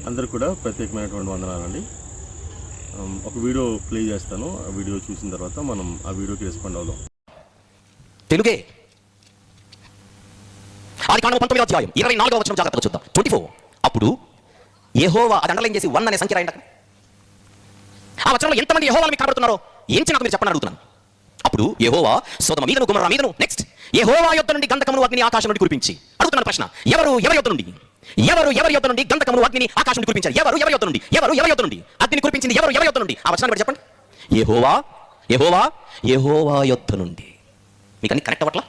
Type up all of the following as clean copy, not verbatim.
అందరు కూడా ప్రత్యేకమైనటువంటి వందనాలండి. ఒక వీడియో ప్లే చేస్తాను. ఆ వీడియో చూసిన తర్వాత మనం ఆ వీడియోకి రెస్పాండ్ అవుదాం. తెలుగే ఆదికాండం 19వ అధ్యాయం 24వ వచనం జాగ్రత్తగా చూద్దాం. 24. అప్పుడు యెహోవా, అది అండర్లైన్ చేసి 1 అనే సంఖ్య రాయండి. ఆ వచనంలో ఎంతమంది యెహోవాను మీకు కనబడుతున్నారో ఏంచి నాకు మీరు చెప్పండి అడుగుతున్నాను. అప్పుడు యెహోవా సొదొమ మీదను గొమొర్రా మీదను, నెక్స్ట్ యెహోవా యొద్ద నుండి గంధకమును అగ్నిని ఆకాశం నుండి కురిపించి, అడుగుతున్నాను ప్రశ్న, ఎవరి యొద్ద నుండి గంధకమును అగ్నిని ఆకాశం నుండి కురిపించారు? ఎవరి యొద్ద నుండి అగ్నిని కురిపించింది? ఎవరి యొద్ద నుండి? ఆ వచనాన్ని బట్టి చెప్పండి. యెహోవా యొద్ద నుండి. మీకు అన్ని కరెక్ట్ అవ్వట్లా?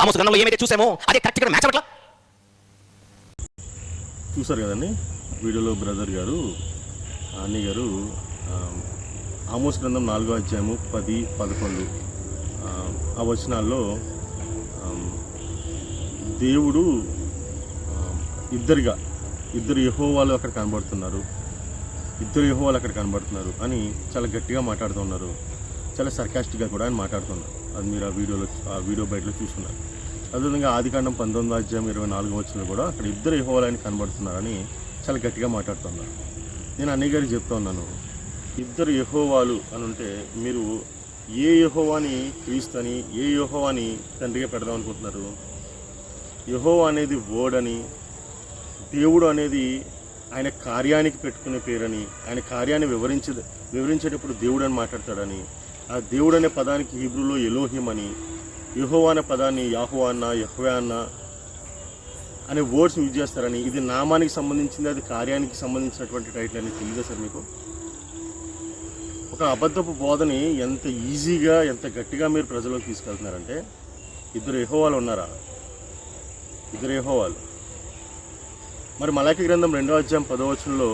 ఆమోసు గ్రంథంలో ఏమైతే చూసామో అదే కరెక్ట్ ఇక్కడ మ్యాచ్ అవ్వట్లా? చూసారు కదండి వీడియోలో బ్రదర్ గారు, అన్నయ్య గారు ఆమోస్ గ్రంథం 4వ అధ్యాయము 10, 11 ఆ వచనాల్లో దేవుడు ఇద్దరు యెహోవాలు అక్కడ కనబడుతున్నారు అని చాలా గట్టిగా మాట్లాడుతున్నారు. చాలా సర్కాస్టిక్గా కూడా ఆయన మాట్లాడుతున్నారు. అది మీరు ఆ వీడియో బయటలో చూస్తున్నారు. అదేవిధంగా ఆదికాండం 19వ అధ్యాయం 24వ వచనంలో కూడా అక్కడ ఇద్దరు యెహోవాలు ఆయన కనబడుతున్నారని చాలా గట్టిగా మాట్లాడుతున్నారు. నేను అన్నయ్య గారికి చెప్తా ఉన్నాను, ఇద్దరు యెహోవాలు అని ఉంటే మీరు ఏ యెహోవాని క్రీస్తు అని, ఏ యెహోవాని తండ్రిగా పెడదాం అనుకుంటున్నారు? యెహోవా అనేది వర్డ్ అని, దేవుడు అనేది ఆయన కార్యానికి పెట్టుకునే పేరని, ఆయన కార్యాన్ని వివరించేటప్పుడు దేవుడు అని మాట్లాడతాడని, ఆ దేవుడు అనే పదానికి హీబ్రూలో ఎలోహిం అని, యెహోవా అనే పదాన్ని యాహోవా అన్న, యెహ్వే అన్న అనే వర్డ్స్ యూజ్ చేస్తారని, ఇది నామానికి సంబంధించింది, అది కార్యానికి సంబంధించినటువంటి టైటిల్ అని తెలియదా సార్ మీకు? ఒక అబద్ధపు బోధని ఎంత ఈజీగా, ఎంత గట్టిగా మీరు ప్రజల్లోకి తీసుకెళ్తున్నారంటే, ఇద్దరు యెహోవాలు ఉన్నారా? ఇద్దరు యెహోవాలు. మరి మలాకి గ్రంథం 2వ అధ్యాయం 10వ వచనంలో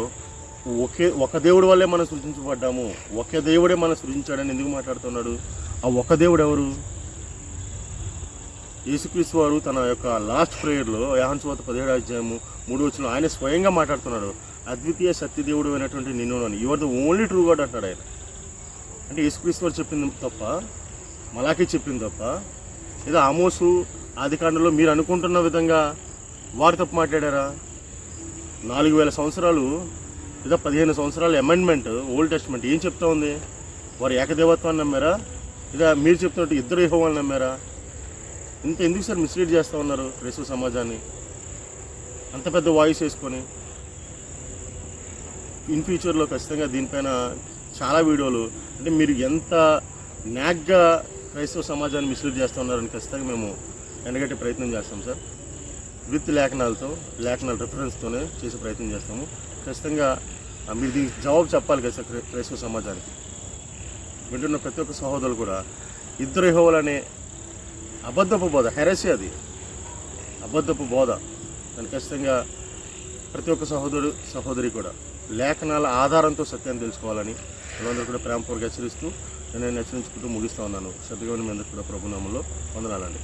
ఒక దేవుడి వల్లే మనం సృజించబడ్డాము, ఒకే దేవుడే మనం సృజించాడని ఎందుకు మాట్లాడుతున్నాడు? ఆ ఒక దేవుడు ఎవరు? యేసుక్రీస్తు వారు తన యొక్క లాస్ట్ ప్రేయర్లో యోహాను సువార్త 17వ అధ్యాయము 3వ వచనంలో ఆయన స్వయంగా మాట్లాడుతున్నాడు, అద్వితీయ సత్యదేవుడు అయినటువంటి నిన్ను అని, you are the only true God అంటాడు ఆయన. అంటే యేసుక్రీస్తు వారు చెప్పింది తప్ప, మలాకి చెప్పింది తప్ప, ఏదో ఆమోసు ఆదికాండంలో మీరు అనుకుంటున్న విధంగా వారు తప్పు మాట్లాడారా? 4000 సంవత్సరాలు లేదా 15 సంవత్సరాల అమెండ్మెంట్ ఓల్డ్ టెస్ట్మెంట్ ఏం చెప్తా ఉంది? వారు ఏకదేవత్వాన్ని నమ్మారా, లేదా మీరు చెప్తున్నట్టు ఇద్దరు యెహోవాని నమ్మారా? ఎందుకు సార్ మిస్లీడ్ చేస్తూ ఉన్నారు క్రైస్తవ సమాజాన్ని అంత పెద్ద వాయిస్ వేసుకొని? ఇన్ ఫ్యూచర్లో ఖచ్చితంగా దీనిపైన చాలా వీడియోలు, అంటే మీరు ఎంత న్యాక్గా క్రైస్తవ సమాజాన్ని మిస్లీడ్ చేస్తూ ఉన్నారని ఖచ్చితంగా మేము ఎండగట్టే ప్రయత్నం చేస్తాం సార్. విత్ లేఖనాల రెఫరెన్స్తోనే చేసే ప్రయత్నం చేస్తాము. ఖచ్చితంగా మీరు దీనికి జవాబు చెప్పాలి కదా సార్ క్రైస్తవ సమాజానికి. వింటున్న ప్రతి ఒక్క సహోదరులు కూడా ఇద్దరు యెహోవాలనే అబద్ధపు బోధ, హెరసీ, అది అబద్ధపు బోధ. దాన్ని ఖచ్చితంగా ప్రతి ఒక్క సహోదరి కూడా లేఖనాల ఆధారంతో సత్యాన్ని తెలుసుకోవాలని మనందరూ కూడా ప్రేమపూర్వకంగా హెచ్చరిస్తూ నేను హెచ్చరించుకుంటూ ముగిస్తూ ఉన్నాను. శ్రద్ధగా మీ అందరూ కూడా ప్రభునామంలో వందనాలండి.